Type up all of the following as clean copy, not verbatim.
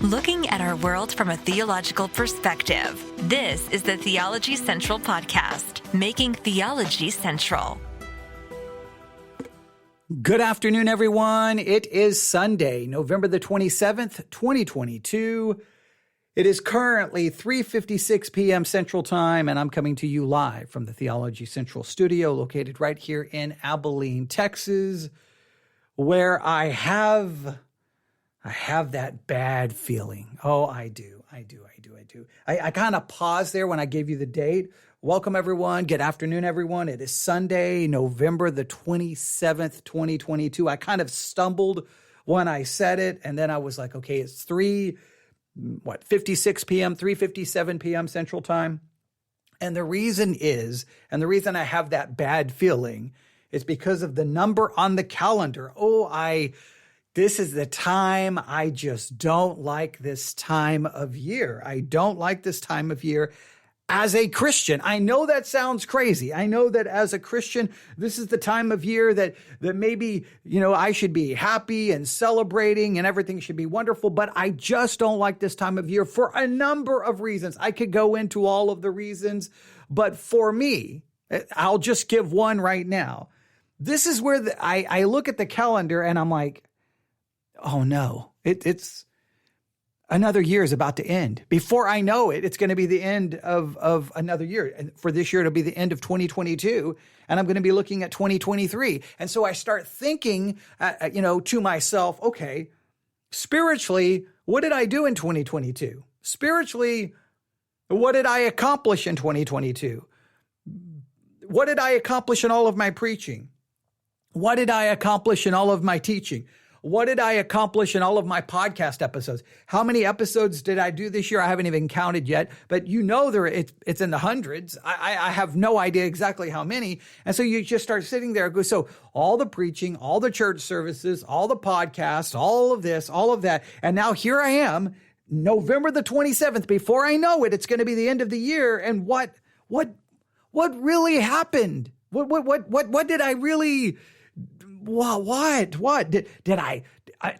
Looking at our world from a theological perspective. This is the Theology Central Podcast, making theology central. Good afternoon, everyone. It is Sunday, November the 27th, 2022. It is currently 3:56 p.m. Central Time, and I'm coming to you live from the Theology Central studio located right here in Abilene, Texas, where I have that bad feeling. Oh, I do. I kind of paused there when I gave you the date. Welcome, everyone. Good afternoon, everyone. It is Sunday, November the 27th, 2022. I kind of stumbled when I said it, and then I was like, okay, it's 3:57 p.m. Central Time. And the reason I have that bad feeling is because of the number on the calendar. This is the time. I just don't like this time of year. I don't like this time of year as a Christian. I know that sounds crazy. I know that as a Christian, this is the time of year that maybe, I should be happy and celebrating and everything should be wonderful, but I just don't like this time of year for a number of reasons. I could go into all of the reasons, but for me, I'll just give one right now. This is where I look at the calendar and I'm like, oh no, it's another year is about to end. Before I know it, it's going to be the end of another year. And for this year, it'll be the end of 2022. And I'm going to be looking at 2023. And so I start thinking, to myself, okay, spiritually, what did I do in 2022? Spiritually, what did I accomplish in 2022? What did I accomplish in all of my preaching? What did I accomplish in all of my teaching? What did I accomplish in all of my podcast episodes? How many episodes did I do this year? I haven't even counted yet, but it's in the hundreds. I have no idea exactly how many. And so you just start sitting there and go, so all the preaching, all the church services, all the podcasts, all of this, all of that. And now here I am, November the 27th. Before I know it, it's going to be the end of the year. And what really happened? What did I really... What?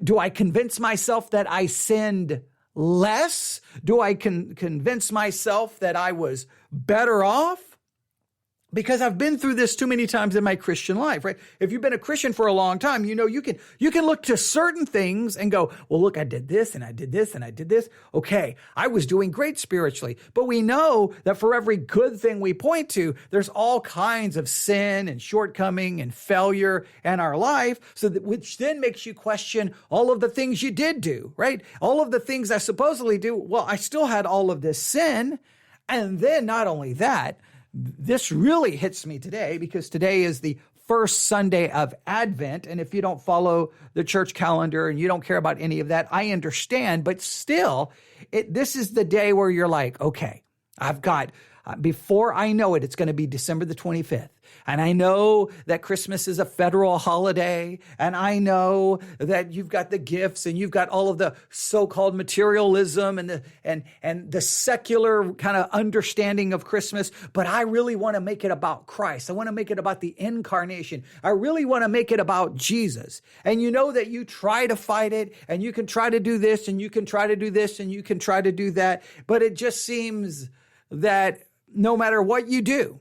Do I convince myself that I sinned less? Do I convince myself that I was better off? Because I've been through this too many times in my Christian life, right? If you've been a Christian for a long time, you can look to certain things and go, well, look, I did this and I did this and I did this. Okay, I was doing great spiritually. But we know that for every good thing we point to, there's all kinds of sin and shortcoming and failure in our life, which then makes you question all of the things you did do, right? All of the things I supposedly do. Well, I still had all of this sin. And then not only that, this really hits me today because today is the first Sunday of Advent. And if you don't follow the church calendar and you don't care about any of that, I understand. But still, this is the day where you're like, okay, I've got, before I know it, it's going to be December the 25th. And I know that Christmas is a federal holiday. And I know that you've got the gifts and you've got all of the so-called materialism and the secular kind of understanding of Christmas. But I really want to make it about Christ. I want to make it about the incarnation. I really want to make it about Jesus. And you know that you try to fight it and you can try to do this and you can try to do this and you can try to do that. But it just seems that no matter what you do,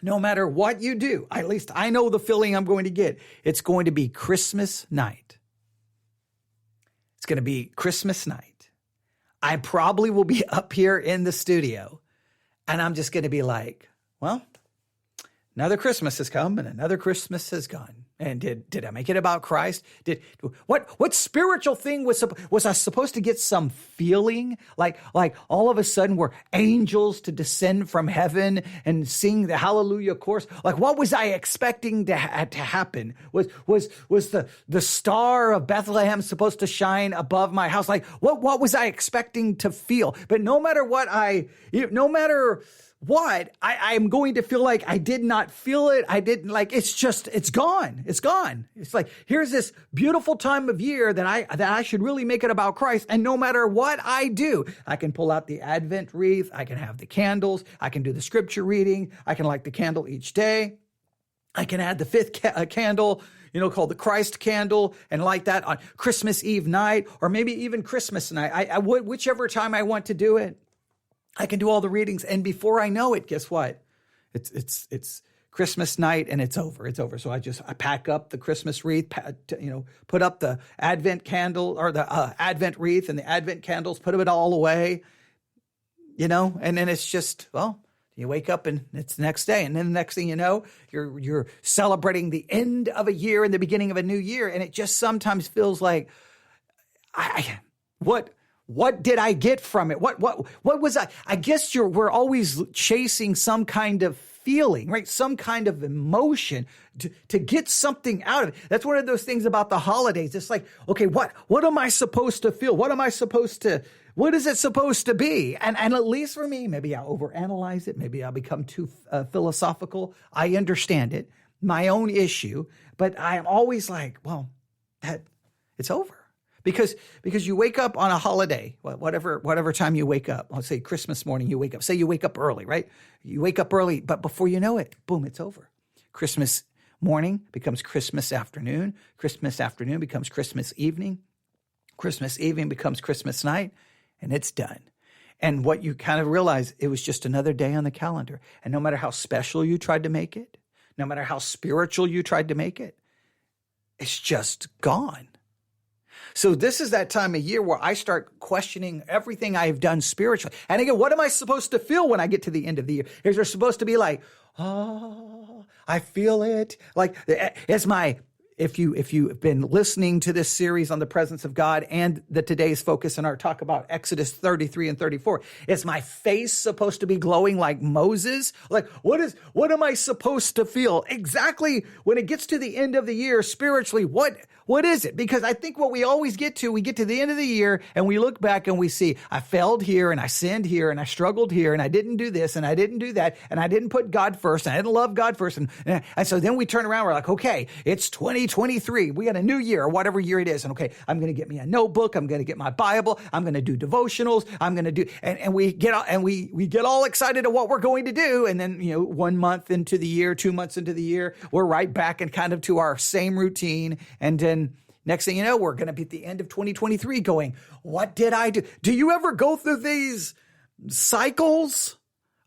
at least I know the feeling I'm going to get. It's going to be Christmas night. It's going to be Christmas night. I probably will be up here in the studio and I'm just going to be like, well, another Christmas has come and another Christmas has gone. And did I make it about Christ? What spiritual thing was I supposed to get some feeling like all of a sudden were angels to descend from heaven and sing the Hallelujah chorus? Like what was I expecting to happen? Was the star of Bethlehem supposed to shine above my house? Like what was I expecting to feel? But no matter what I'm going to feel like I did not feel it. I didn't it's gone. It's gone. It's like, here's this beautiful time of year that I should really make it about Christ. And no matter what I do, I can pull out the Advent wreath. I can have the candles. I can do the scripture reading. I can light the candle each day. I can add the fifth candle, called the Christ candle and light that on Christmas Eve night, or maybe even Christmas night. I would, whichever time I want to do it, I can do all the readings. And before I know it, guess what? It's Christmas night and it's over. It's over. So I pack up the Christmas wreath, put up the Advent candle or the Advent wreath and the Advent candles, put it all away, and then it's just, well, you wake up and it's the next day. And then the next thing you know, you're celebrating the end of a year and the beginning of a new year. And it just sometimes feels like, what did I get from it? What was I guess we're always chasing some kind of feeling, right? Some kind of emotion to get something out of it. That's one of those things about the holidays. It's like, okay, what am I supposed to feel? What is it supposed to be? And at least for me, maybe I'll overanalyze it. Maybe I'll become too philosophical. I understand it, my own issue, but I'm always like, well, it's over. Because you wake up on a holiday, whatever time you wake up. Let's say Christmas morning you wake up. Say you wake up early, right? You wake up early, but before you know it, boom, it's over. Christmas morning becomes Christmas afternoon. Christmas afternoon becomes Christmas evening. Christmas evening becomes Christmas night, and it's done. And what you kind of realize, it was just another day on the calendar. And no matter how special you tried to make it, no matter how spiritual you tried to make it, it's just gone. So this is that time of year where I start questioning everything I've done spiritually. And again, what am I supposed to feel when I get to the end of the year? Is there supposed to be like, oh, I feel it? Like, if you've been listening to this series on the presence of God and today's focus in our talk about Exodus 33 and 34, is my face supposed to be glowing like Moses? Like, what am I supposed to feel exactly when it gets to the end of the year spiritually? What is it? Because I think what we always get to the end of the year and we look back and we see, I failed here and I sinned here and I struggled here and I didn't do this and I didn't do that and I didn't put God first and I didn't love God first. And so then we turn around, we're like, okay, it's 2023. We got a new year or whatever year it is. And okay, I'm going to get me a notebook. I'm going to get my Bible. I'm going to do devotionals. I'm going to do, and we get all excited at what we're going to do. And then, 1 month into the year, 2 months into the year, we're right back and kind of to our same routine. And then next thing you know, we're going to be at the end of 2023 going, what did I do? Do you ever go through these cycles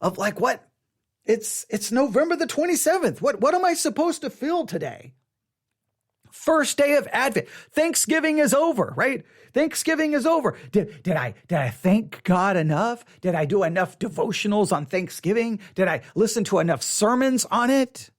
of like, what? It's November the 27th. What am I supposed to feel today? First day of Advent. Thanksgiving is over, right? Thanksgiving is over. Did I thank God enough? Did I do enough devotionals on Thanksgiving? Did I listen to enough sermons on it?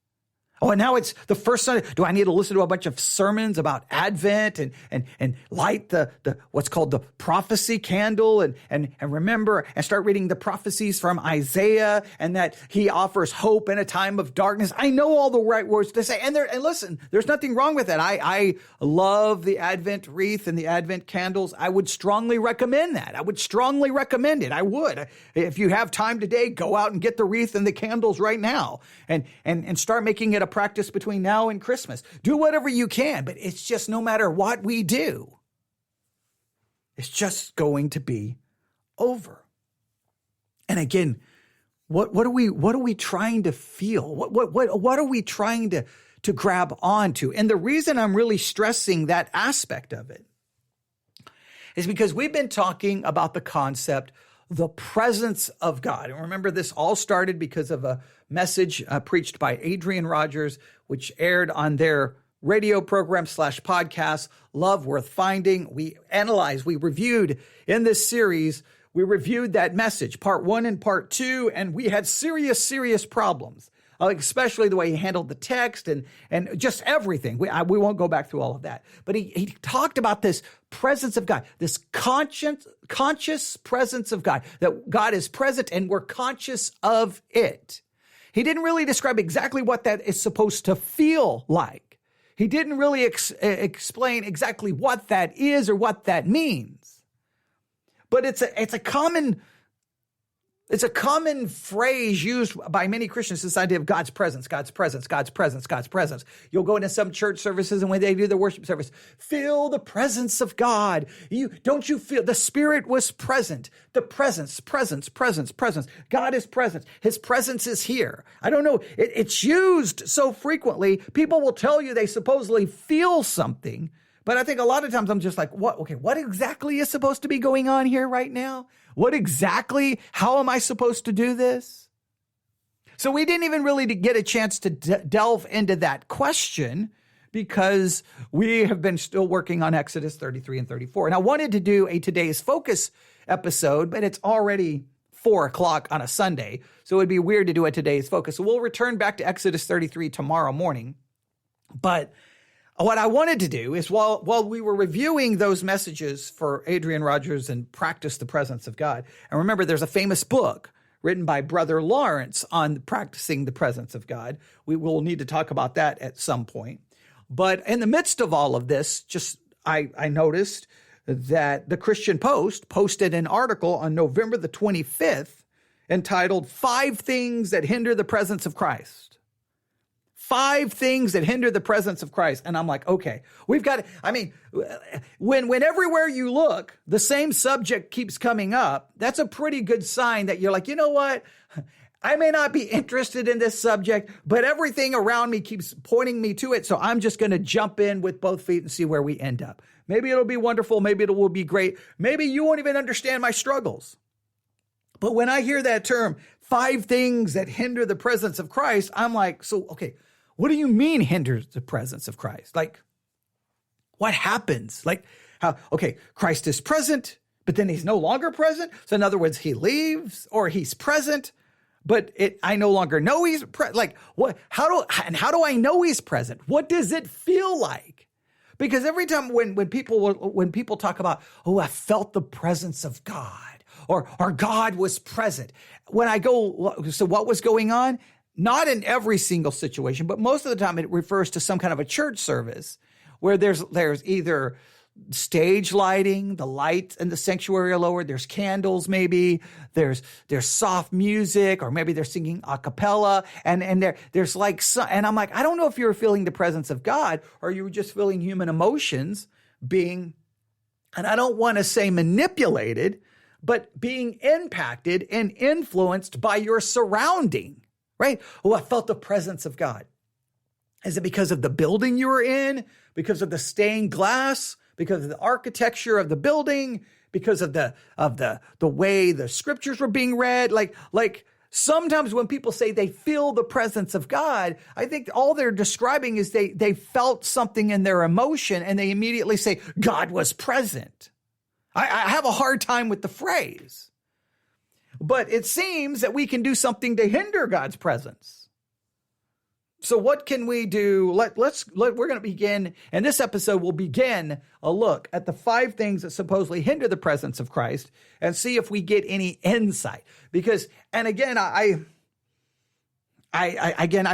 Oh, and now it's the first Sunday. Do I need to listen to a bunch of sermons about Advent and light the what's called the prophecy candle and remember and start reading the prophecies from Isaiah and that he offers hope in a time of darkness? I know all the right words to say. And listen, there's nothing wrong with that. I love the Advent wreath and the Advent candles. I would strongly recommend that. I would strongly recommend it. I would. If you have time today, go out and get the wreath and the candles right now and start making it a practice between now and Christmas. Do whatever you can, but it's just no matter what we do, it's just going to be over. And again, what are we trying to feel? What are we trying to grab onto? And the reason I'm really stressing that aspect of it is because we've been talking about the concept, the presence of God. And remember, this all started because of a message preached by Adrian Rogers, which aired on their radio program / podcast, Love Worth Finding. We reviewed in this series, we reviewed that message, part 1 and part 2, and we had serious problems. Especially the way he handled the text and just everything. We won't go back through all of that. But he talked about this presence of God, this conscious presence of God, that God is present and we're conscious of it. He didn't really describe exactly what that is supposed to feel like. He didn't really explain exactly what that is or what that means. But it's a common It's a common phrase used by many Christians, this idea of God's presence, God's presence, God's presence, God's presence. You'll go into some church services, and when they do the worship service, feel the presence of God. Don't you feel the Spirit was present? The presence. God is present. His presence is here. I don't know. It's used so frequently. People will tell you they supposedly feel something, but I think a lot of times I'm just like, what? Okay, what exactly is supposed to be going on here right now? How am I supposed to do this? So we didn't even really get a chance to delve into that question because we have been still working on Exodus 33 and 34. And I wanted to do a Today's Focus episode, but it's already 4:00 on a Sunday. So it would be weird to do a Today's Focus. So we'll return back to Exodus 33 tomorrow morning. But what I wanted to do is while we were reviewing those messages for Adrian Rogers and Practice the Presence of God, and remember there's a famous book written by Brother Lawrence on practicing the presence of God. We will need to talk about that at some point. But in the midst of all of this, I noticed that the Christian Post posted an article on November the 25th entitled 5 Things That Hinder the Presence of Christ. 5 things that hinder the presence of Christ. And I'm like, okay, we've got, when everywhere you look, the same subject keeps coming up, that's a pretty good sign that you're like, you know what? I may not be interested in this subject, but everything around me keeps pointing me to it. So I'm just going to jump in with both feet and see where we end up. Maybe it'll be wonderful. Maybe it will be great. Maybe you won't even understand my struggles. But when I hear that term, 5 things that hinder the presence of Christ, I'm like, so, okay, what do you mean hinders the presence of Christ? Like, what happens? Like, Christ is present, but then he's no longer present. So in other words, he leaves or he's present, but I no longer know he's present. Like, what? How do I know he's present? What does it feel like? Because every time when people talk about, I felt the presence of God or God was present. When I go, so what was going on? Not in every single situation, but most of the time it refers to some kind of a church service where there's either stage lighting, the light in the sanctuary are lowered, there's candles maybe, there's soft music, or maybe they're singing a cappella, and there's like, and I'm like, I don't know if you were feeling the presence of God or you were just feeling human emotions being, and I don't want to say manipulated, but being impacted and influenced by your surrounding. Right? I felt the presence of God. Is it because of the building you were in? Because of the stained glass? Because of the architecture of the building? Because of the way the scriptures were being read? Like sometimes when people say they feel the presence of God, I think all they're describing is they felt something in their emotion and they immediately say, God was present. I have a hard time with the phrase. But it seems that we can do something to hinder God's presence. So what can we do? We're going to begin, and this episode will begin a look at the 5 things that supposedly hinder the presence of Christ and see if we get any insight. Because, and again, I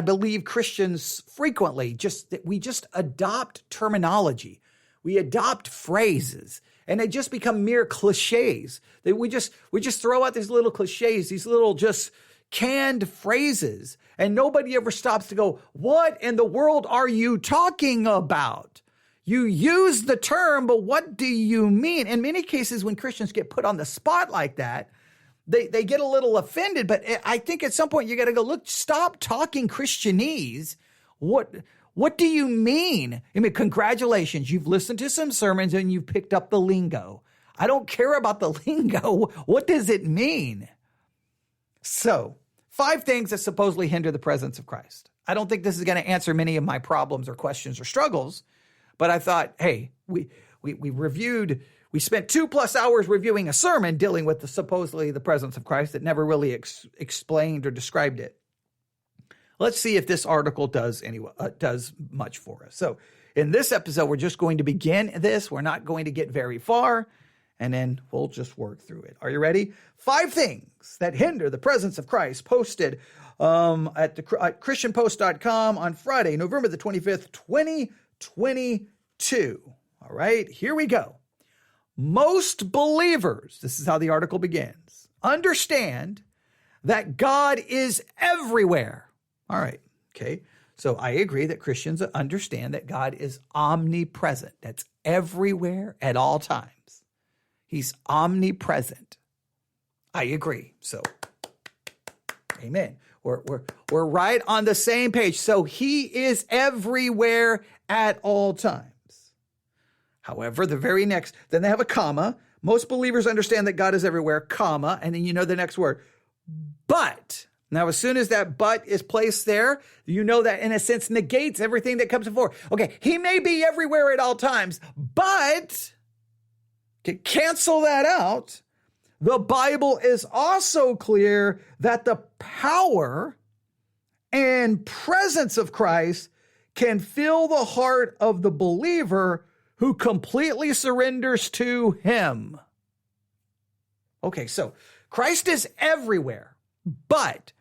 believe Christians frequently we just adopt terminology. We adopt phrases. And they just become mere cliches. We just throw out these little cliches, these little just canned phrases. And nobody ever stops to go, what in the world are you talking about? You use the term, but what do you mean? In many cases, when Christians get put on the spot like that, they get a little offended. But I think at some point you got to go, look, stop talking Christianese. What do you mean? Congratulations. You've listened to some sermons and you've picked up the lingo. I don't care about the lingo. What does it mean? So, 5 things that supposedly hinder the presence of Christ. I don't think this is going to answer many of my problems or questions or struggles, but I thought, hey, we spent 2+ hours reviewing a sermon dealing with supposedly the presence of Christ that never really explained or described it. Let's see if this article does much for us. So in this episode, we're just going to begin this. We're not going to get very far, and then we'll just work through it. Are you ready? 5 things that hinder the presence of Christ, posted at christianpost.com on Friday, November the 25th, 2022. All right, here we go. Most believers, this is how the article begins, understand that God is everywhere. All right, okay. So I agree that Christians understand that God is omnipresent. That's everywhere at all times. He's omnipresent. I agree. So, amen. We're right on the same page. So he is everywhere at all times. However, the very next, then they have a comma. Most believers understand that God is everywhere, comma, and then you know the next word. But, now as soon as that but is placed there, you know that in a sense negates everything that comes before. Okay, he may be everywhere at all times, but, cancel that out. The Bible is also clear that the power and presence of Christ can fill the heart of the believer who completely surrenders to him. Okay, so Christ is everywhere, but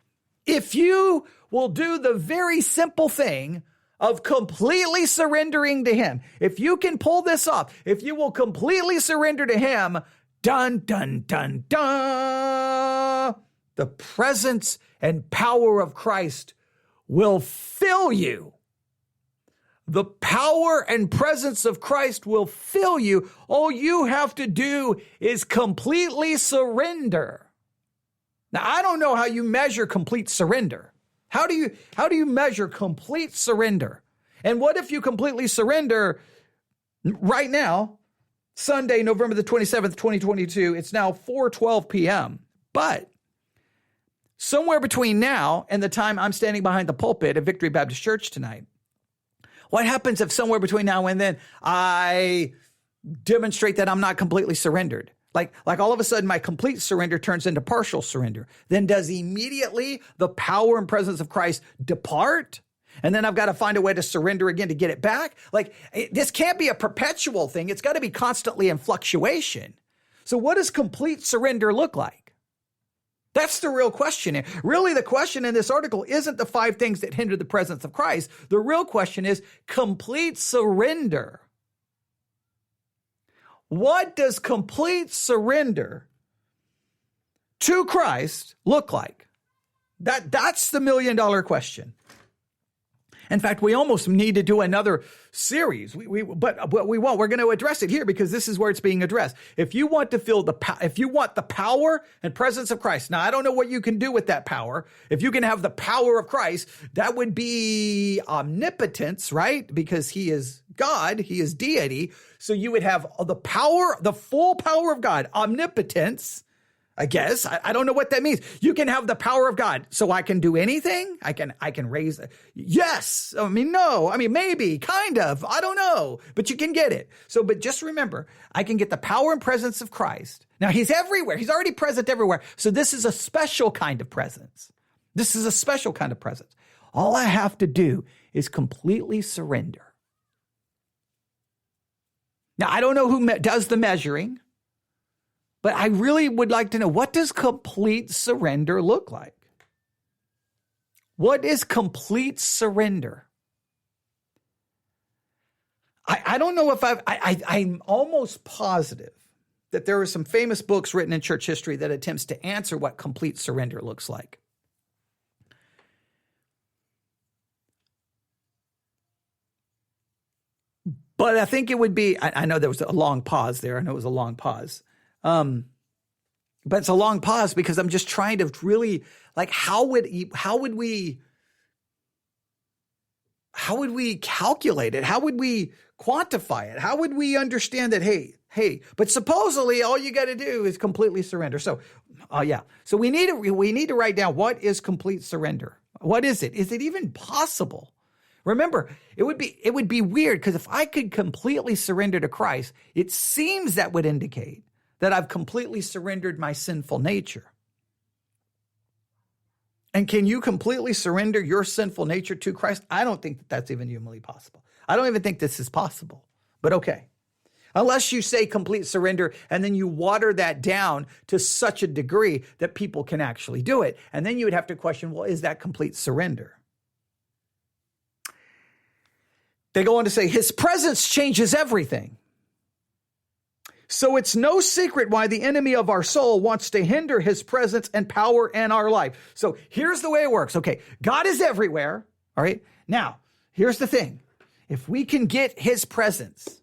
if you will do the very simple thing of completely surrendering to him, if you can pull this off, if you will completely surrender to him, dun, dun, dun, dun, the presence and power of Christ will fill you. The power and presence of Christ will fill you. All you have to do is completely surrender. Now, I don't know how you measure complete surrender. How do you measure complete surrender? And what if you completely surrender right now, Sunday, November the 27th, 2022, it's now 4:12 p.m. But somewhere between now and the time I'm standing behind the pulpit at Victory Baptist Church tonight, what happens if somewhere between now and then I demonstrate that I'm not completely surrendered? Like all of a sudden my complete surrender turns into partial surrender. Then does immediately the power and presence of Christ depart? And then I've got to find a way to surrender again to get it back. This can't be a perpetual thing. It's got to be constantly in fluctuation. So what does complete surrender look like? That's the real question. Really, the question in this article isn't the 5 things that hinder the presence of Christ. The real question is complete surrender. What does complete surrender to Christ look like? That's the $1 million question. In fact, we almost need to do another series. But we won't. We're going to address it here because this is where it's being addressed. If you want to feel if you want the power and presence of Christ, now I don't know what you can do with that power. If you can have the power of Christ, that would be omnipotence, right? Because he is God, he is deity. So you would have the power, the full power of God, omnipotence. I guess. I don't know what that means. You can have the power of God. So I can do anything? I can raise. Yes. No. Maybe, kind of. I don't know. But you can get it. But just remember, I can get the power and presence of Christ. Now, he's everywhere. He's already present everywhere. So this is a special kind of presence. This is a special kind of presence. All I have to do is completely surrender. Now, I don't know who does the measuring. But I really would like to know, what does complete surrender look like? What is complete surrender? I don't know if I'm almost positive that there are some famous books written in church history that attempts to answer what complete surrender looks like. But I think it would be, I know there was a long pause there. I know it was a long pause. But it's a long pause because I'm just trying to really, how would we calculate it? How would we quantify it? How would we understand that, hey, but supposedly all you got to do is completely surrender. So, So we need to write down, what is complete surrender? What is it? Is it even possible? Remember, it would be weird because if I could completely surrender to Christ, it seems that would indicate that I've completely surrendered my sinful nature. And can you completely surrender your sinful nature to Christ? I don't think that that's even humanly possible. I don't even think this is possible, but okay. Unless you say complete surrender and then you water that down to such a degree that people can actually do it. And then you would have to question, well, is that complete surrender? They go on to say, his presence changes everything. So it's no secret why the enemy of our soul wants to hinder his presence and power in our life. So here's the way it works. Okay, God is everywhere. All right. Now, here's the thing. If we can get his presence,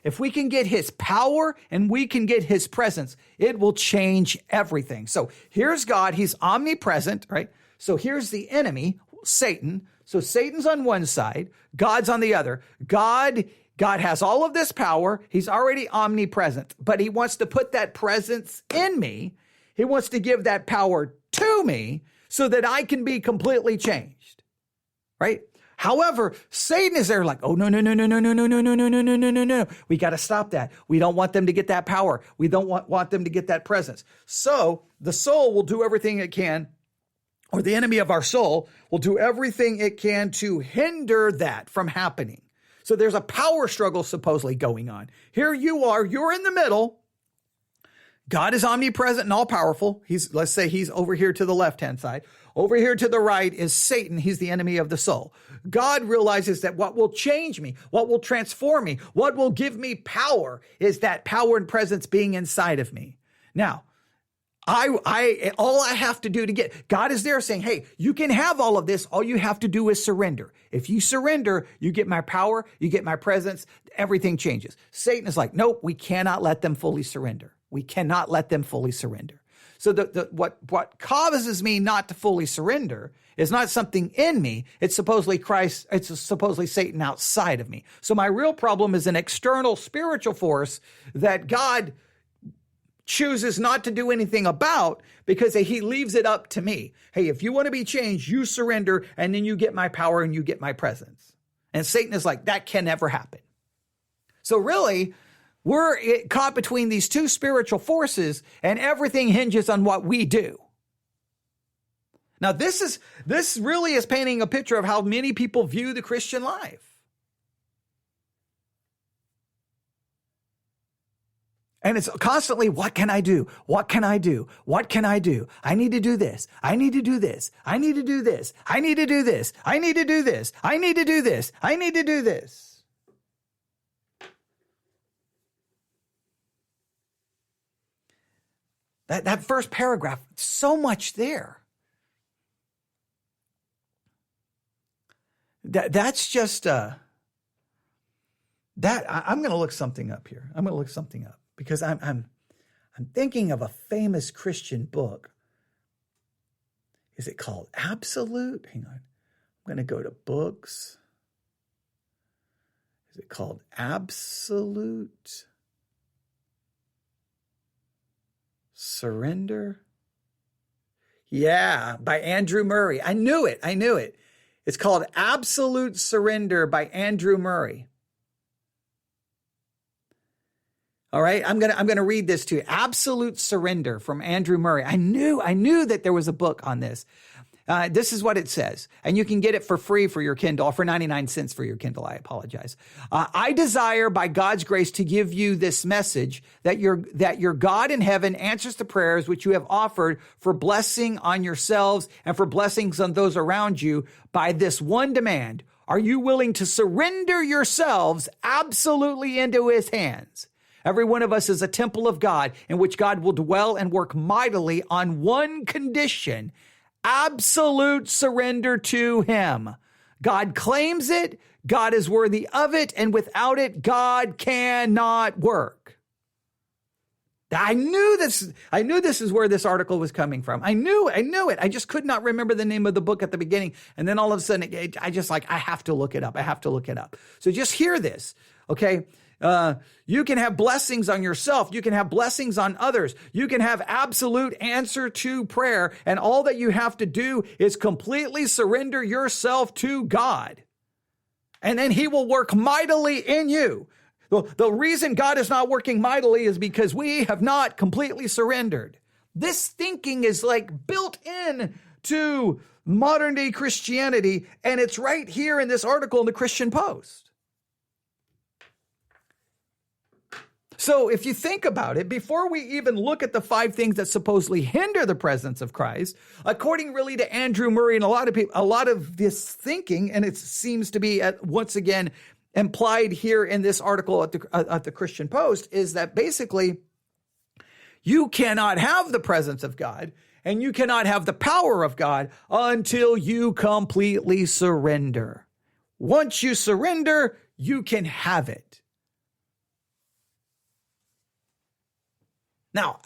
if we can get his power and we can get his presence, it will change everything. So here's God. He's omnipresent, right? So here's the enemy, Satan. So Satan's on one side, God's on the other. God has all of this power. He's already omnipresent, but he wants to put that presence in me. He wants to give that power to me so that I can be completely changed, right? However, Satan is there like, oh, no. We got to stop that. We don't want them to get that power. We don't want them to get that presence. So the soul will do everything it can, or the enemy of our soul will do everything it can to hinder that from happening. So there's a power struggle supposedly going on. Here you are, you're in the middle. God is omnipresent and all powerful. Let's say he's over here to the left-hand side. Over here to the right is Satan. He's the enemy of the soul. God realizes that what will change me, what will transform me, what will give me power is that power and presence being inside of me. Now, all I have to do to get, God is there saying, hey, you can have all of this. All you have to do is surrender. If you surrender, you get my power, you get my presence, everything changes. Satan is like, nope, we cannot let them fully surrender. We cannot let them fully surrender. So what causes me not to fully surrender is not something in me. It's supposedly Christ. It's supposedly Satan outside of me. So my real problem is an external spiritual force that God chooses not to do anything about because he leaves it up to me. Hey, if you want to be changed, you surrender and then you get my power and you get my presence. And Satan is like, that can never happen. So really, we're caught between these two spiritual forces and everything hinges on what we do. Now, this really is painting a picture of how many people view the Christian life. And it's constantly, what can I do? What can I do? What can I do? I need to do this. I need to do this. I need to do this. I need to do this. I need to do this. I need to do this. I need to do this. That first paragraph, so much there. That's just, I'm going to look something up here. I'm going to look something up. Because I'm thinking of a famous Christian book. Is it called Absolute? Hang on. I'm going to go to books. Is it called Absolute Surrender? Yeah, by Andrew Murray. I knew it. It's called Absolute Surrender by Andrew Murray. All right, I'm gonna read this to you. Absolute Surrender from Andrew Murray. I knew that there was a book on this. This is what it says, and you can get it for free for your Kindle, or for 99 cents for your Kindle. I apologize. I desire by God's grace to give you this message that your God in heaven answers the prayers which you have offered for blessing on yourselves and for blessings on those around you by this one demand. Are you willing to surrender yourselves absolutely into his hands? Every one of us is a temple of God in which God will dwell and work mightily on one condition: absolute surrender to him. God claims it. God is worthy of it. And without it, God cannot work. I knew this is where this article was coming from. I knew it. I just could not remember the name of the book at the beginning. And then all of a sudden, I have to look it up. So just hear this, okay? You can have blessings on yourself. You can have blessings on others. You can have absolute answer to prayer. And all that you have to do is completely surrender yourself to God. And then he will work mightily in you. The reason God is not working mightily is because we have not completely surrendered. This thinking is like built in to modern day Christianity. And it's right here in this article in the Christian Post. So if you think about it, before we even look at the 5 things that supposedly hinder the presence of Christ, according really to Andrew Murray and a lot of people, a lot of this thinking, and it seems to be once again implied here in this article at the Christian Post is that basically you cannot have the presence of God and you cannot have the power of God until you completely surrender. Once you surrender, you can have it. Now,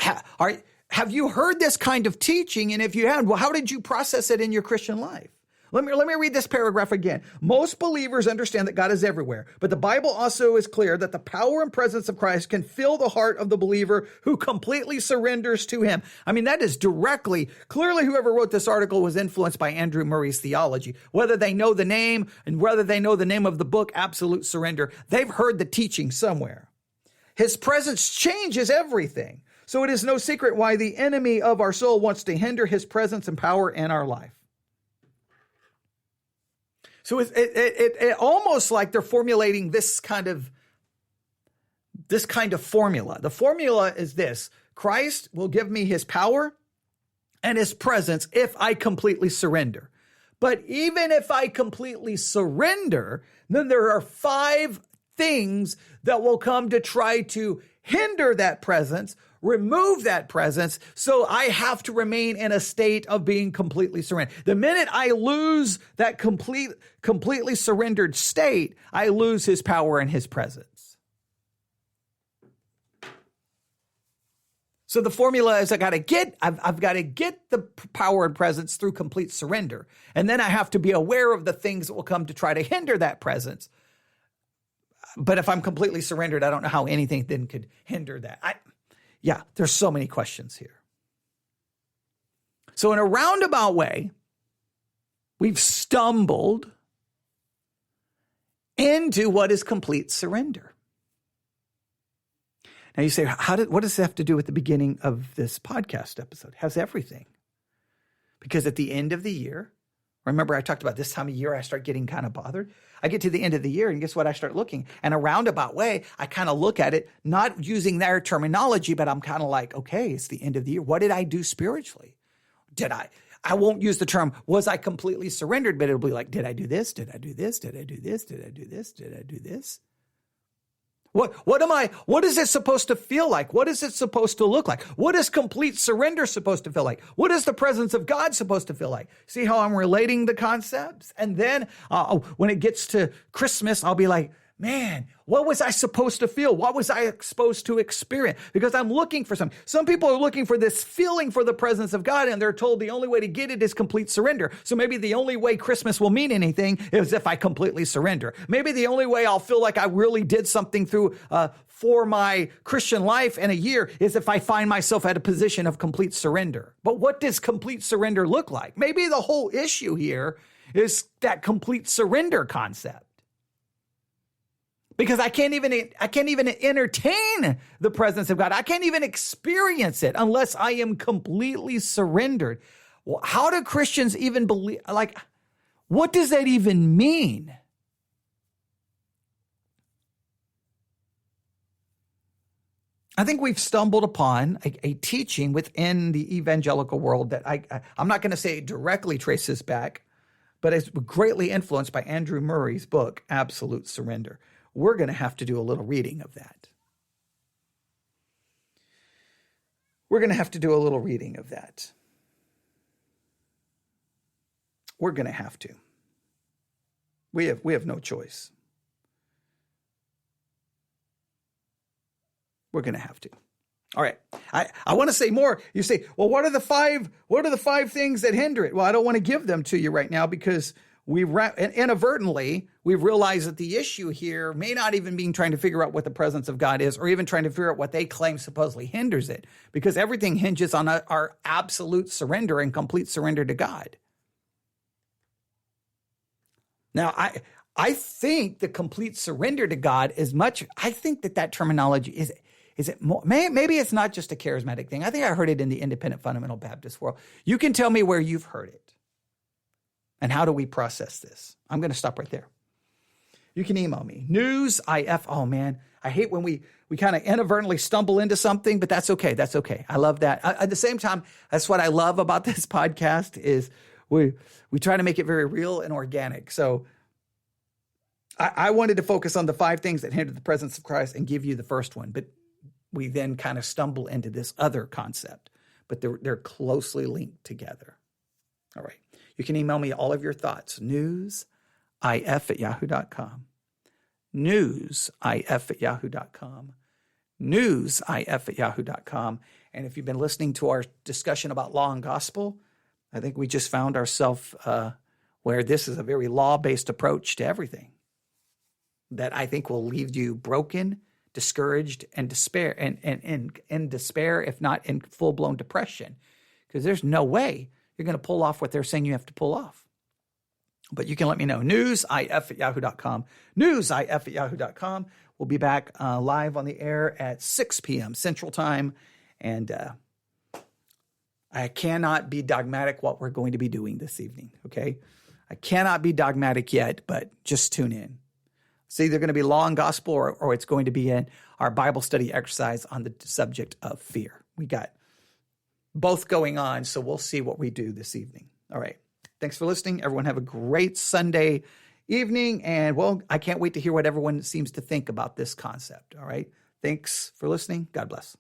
have you heard this kind of teaching? And if you had, well, how did you process it in your Christian life? Let me read this paragraph again. Most believers understand that God is everywhere, but the Bible also is clear that the power and presence of Christ can fill the heart of the believer who completely surrenders to him. I mean, that is clearly whoever wrote this article was influenced by Andrew Murray's theology. Whether they know the name and whether they know the name of the book, Absolute Surrender, they've heard the teaching somewhere. His presence changes everything. So it is no secret why the enemy of our soul wants to hinder his presence and power in our life. So it almost like they're formulating this kind of formula. The formula is this: Christ will give me his power and his presence if I completely surrender. But even if I completely surrender, then there are 5 things that will come to try to hinder that presence, remove that presence, so I have to remain in a state of being completely surrendered. The minute I lose that completely surrendered state, I lose his power and his presence. So the formula is I've got to get the power and presence through complete surrender. And then I have to be aware of the things that will come to try to hinder that presence. But if I'm completely surrendered, I don't know how anything then could hinder that. There's so many questions here. So in a roundabout way, we've stumbled into what is complete surrender. Now you say, what does this have to do with the beginning of this podcast episode? It has everything. Because at the end of the year, remember I talked about this time of year, I start getting kind of bothered. I get to the end of the year and guess what? I start looking. And a roundabout way, I kind of look at it, not using their terminology, but I'm kind of like, okay, it's the end of the year. What did I do spiritually? I won't use the term, was I completely surrendered? But it'll be like, did I do this? Did I do this? Did I do this? Did I do this? Did I do this? What is it supposed to feel like? What is it supposed to look like? What is complete surrender supposed to feel like? What is the presence of God supposed to feel like? See how I'm relating the concepts? And then when it gets to Christmas, I'll be like, man, what was I supposed to feel? What was I supposed to experience? Because I'm looking for something. Some people are looking for this feeling for the presence of God, and they're told the only way to get it is complete surrender. So maybe the only way Christmas will mean anything is if I completely surrender. Maybe the only way I'll feel like I really did something for my Christian life in a year is if I find myself at a position of complete surrender. But what does complete surrender look like? Maybe the whole issue here is that complete surrender concept. Because I can't even entertain the presence of God. I can't even experience it unless I am completely surrendered. Well, how do Christians even believe? Like, what does that even mean? I think we've stumbled upon a teaching within the evangelical world that I'm not going to say it directly traces back, but it's greatly influenced by Andrew Murray's book, Absolute Surrender. We're going to have to do a little reading of that. We're going to have to do a little reading of that. We're going to have to. We have no choice. We're going to have to. All right. I want to say more. You say, well, what are the five things that hinder it? Well, I don't want to give them to you right now because inadvertently, we've realized that the issue here may not even be trying to figure out what the presence of God is or even trying to figure out what they claim supposedly hinders it, because everything hinges on our absolute surrender and complete surrender to God. Now, I think the complete surrender to God I think that terminology is it more, maybe it's not just a charismatic thing. I think I heard it in the independent fundamental Baptist world. You can tell me where you've heard it. And how do we process this? I'm going to stop right there. You can email me. newsif. Oh, man. I hate when we kind of inadvertently stumble into something, but that's okay. That's okay. I love that. At the same time, that's what I love about this podcast is we try to make it very real and organic. So I wanted to focus on the 5 things that hinder the presence of Christ and give you the first one, but we then kind of stumble into this other concept, but they're closely linked together. All right. You can email me all of your thoughts, newsif@yahoo.com, newsif@yahoo.com, newsif@yahoo.com. And if you've been listening to our discussion about law and gospel, I think we just found ourselves where this is a very law-based approach to everything that I think will leave you broken, discouraged, and despair, and despair, if not in full-blown depression, because there's no way you're going to pull off what they're saying you have to pull off. But you can let me know. newsif@yahoo.com, newsif@yahoo.com. We'll be back live on the air at 6 p.m. Central Time, and I cannot be dogmatic what we're going to be doing this evening, okay? I cannot be dogmatic yet, but just tune in. It's either going to be law and gospel or it's going to be in our Bible study exercise on the subject of fear. We got both going on, so we'll see what we do this evening. All right. Thanks for listening. Everyone have a great Sunday evening. And, well, I can't wait to hear what everyone seems to think about this concept. All right. Thanks for listening. God bless.